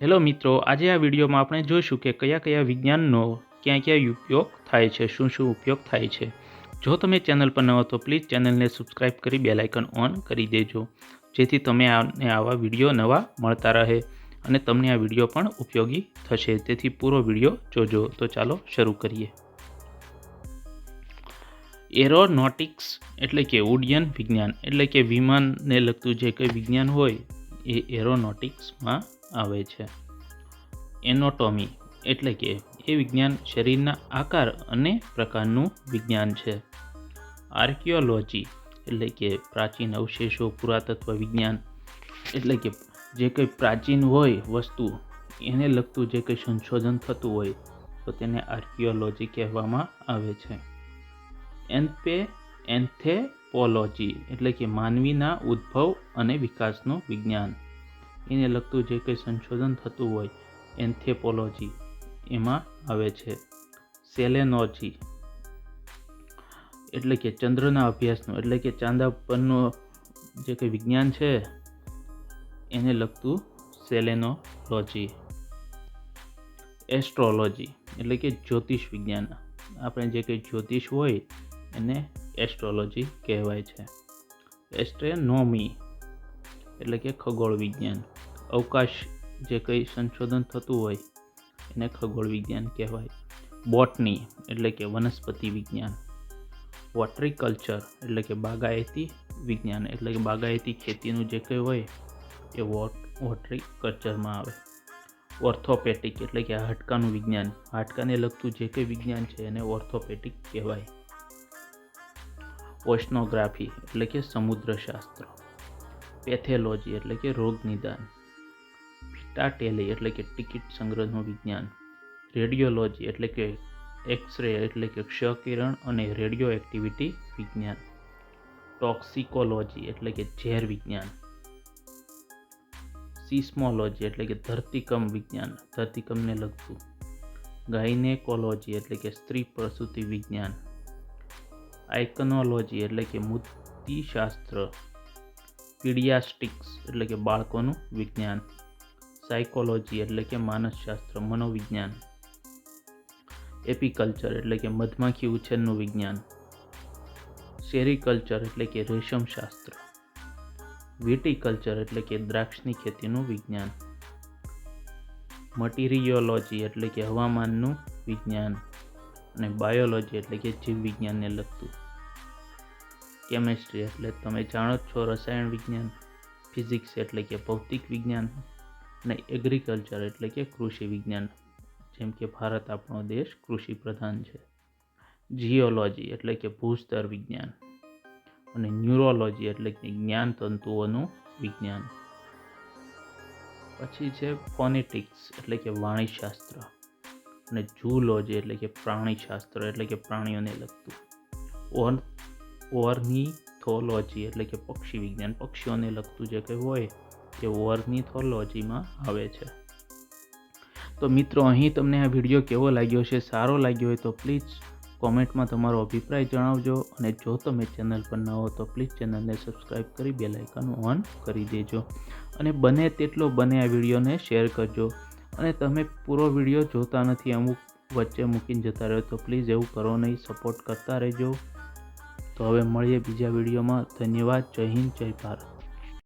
Hello મિત્રો, આજે આ વિડીયોમાં આપણે જોઈશું કે કયા કયા વિજ્ઞાનનો ક્યાં ક્યાં ઉપયોગ થાય છે, શું શું ઉપયોગ થાય છે. જો તમે ચેનલ પર ન હો તો પ્લીઝ ચેનલને સબસ્ક્રાઈબ કરી બેલ આઇકન ઓન કરી દેજો, જેથી તમે આવા વિડીયો નવા મળતા રહે અને તમને આ વિડીયો પણ ઉપયોગી થશે. તેથી પૂરો વિડીયો જોજો. તો ચાલો શરૂ કરીએ. એરોનોટિક્સ એટલે કે ઉડ્ડયન વિજ્ઞાન એટલે કે વિમાનને લગતું જે કંઈ વિજ્ઞાન હોય એ એરોનોટિક્સમાં આવે છે. એનાટોમી એટલે કે એ વિજ્ઞાન શરીરના આકાર અને પ્રકારનું વિજ્ઞાન છે. આર્કિયોલોજી એટલે કે પ્રાચીન અવશેષો, પુરાતત્વ વિજ્ઞાન એટલે કે જે કંઈ પ્રાચીન હોય વસ્તુ એને લગતું જે કંઈ સંશોધન થતું હોય તો તેને આર્કિયોલોજી કહેવામાં આવે છે. એન્થ્રોપોલોજી એટલે કે માનવીના ઉદ્ભવ અને વિકાસનું વિજ્ઞાન, એને લગતું જે કંઈ સંશોધન થતું હોય એન્થ્રોપોલોજી એમાં આવે છે. સેલેનોલોજી એટલે કે ચંદ્રના અભ્યાસનું એટલે કે ચાંદા પરનું જે કંઈ વિજ્ઞાન છે એને લગતું સેલેનોલોજી. એસ્ટ્રોલોજી એટલે કે જ્યોતિષ વિજ્ઞાન, આપણે જે કંઈ જ્યોતિષ હોય એને એસ્ટ્રોલોજી કહેવાય છે. એસ્ટ્રોનોમી એટલે કે ખગોળ વિજ્ઞાન, અવકાશ જે કંઈ સંશોધન થતું હોય એને ખગોળ વિજ્ઞાન કહેવાય. બોટની એટલે કે વનસ્પતિ વિજ્ઞાન. હોર્ટિકલ્ચર એટલે કે બાગાયતી વિજ્ઞાન એટલે કે બાગાયતી ખેતીનું જે કંઈ હોય એ હોર્ટિકલ્ચરમાં આવે. ઓર્થોપેડિક એટલે કે હાડકાનું વિજ્ઞાન, હાડકાને લગતું જે કંઈ વિજ્ઞાન છે એને ઓર્થોપેડિક કહેવાય. ઓશનોગ્રાફી એટલે કે સમુદ્રશાસ્ત્ર. પેથોલોજી એટલે કે રોગ નિદાન. ફિલાટેલી એટલે કે ટિકિટ સંગ્રહનું વિજ્ઞાન. રેડિયોલોજી એટલે કે એક્સરે એટલે કે ક્ષ-કિરણ અને રેડિયો એક્ટિવિટી વિજ્ઞાન. ટોક્સિકોલોજી એટલે કે ઝેર વિજ્ઞાન. સિસ્મોલોજી એટલે કે ધરતીકંપ વિજ્ઞાન, ધરતીકંપને લગતું. ગાયનેકોલોજી એટલે કે સ્ત્રી પ્રસૂતિ વિજ્ઞાન. આઇકનોલોજી એટલે કે મૂર્તિશાસ્ત્ર. પીડિયાટ્રિક્સ એટલે કે બાળકોનું વિજ્ઞાન. સાયકોલોજી એટલે કે માનસશાસ્ત્ર, મનોવિજ્ઞાન. એપીકલ્ચર એટલે કે મધમાખી ઉછેરનું વિજ્ઞાન. સેરીકલ્ચર એટલે કે રેશમશાસ્ત્ર. વિટીકલ્ચર એટલે કે દ્રાક્ષની ખેતીનું વિજ્ઞાન. મટીરિયોલોજી એટલે કે હવામાનનું વિજ્ઞાન અને બાયોલોજી એટલે કે જીવ વિજ્ઞાનને લગતું. કેમેસ્ટ્રી એટલે તમે જાણો જ છો રસાયણ વિજ્ઞાન. ફિઝિક્સ એટલે કે ભૌતિક વિજ્ઞાન અને એગ્રીકલ્ચર એટલે કે કૃષિ વિજ્ઞાન, જેમ કે ભારત આપણો દેશ કૃષિ પ્રધાન છે. જીઓલોજી એટલે કે ભૂસ્તર વિજ્ઞાન અને ન્યુરોલોજી એટલે કે જ્ઞાન તંતુઓનું વિજ્ઞાન. પછી છે ફોનેટિક્સ એટલે કે વાણીશાસ્ત્ર અને ઝૂલોજી એટલે કે પ્રાણીશાસ્ત્ર એટલે કે પ્રાણીઓને લગતું. ઓર્નિથોલોજી એટલે કે પક્ષી વિજ્ઞાન, પક્ષીઓને લગતું જે કંઈ હોય એ ઓર્નિથોલોજીમાં આવે છે. તો મિત્રો, અહીં તમને આ વિડીયો કેવો લાગ્યો છે, સારો લાગ્યો હોય તો પ્લીઝ કોમેન્ટમાં તમારો અભિપ્રાય જણાવજો અને જો તમે ચેનલ પર ન હો તો પ્લીઝ ચેનલને સબસ્ક્રાઈબ કરી બેલ આઇકન ઓન કરી દેજો અને બને તેટલો બને આ વિડીયોને શેર કરજો. અને તમે પૂરો વિડીયો જોતા નથી, અમુક વચ્ચે મૂકીને જતા રહ્યો, તો પ્લીઝ એવું કરો નહીં, સપોર્ટ કરતા રહેજો. તો હવે મળીએ બીજા વિડીયોમાં. ધન્યવાદ. જય હિન્દ, જય ભારત.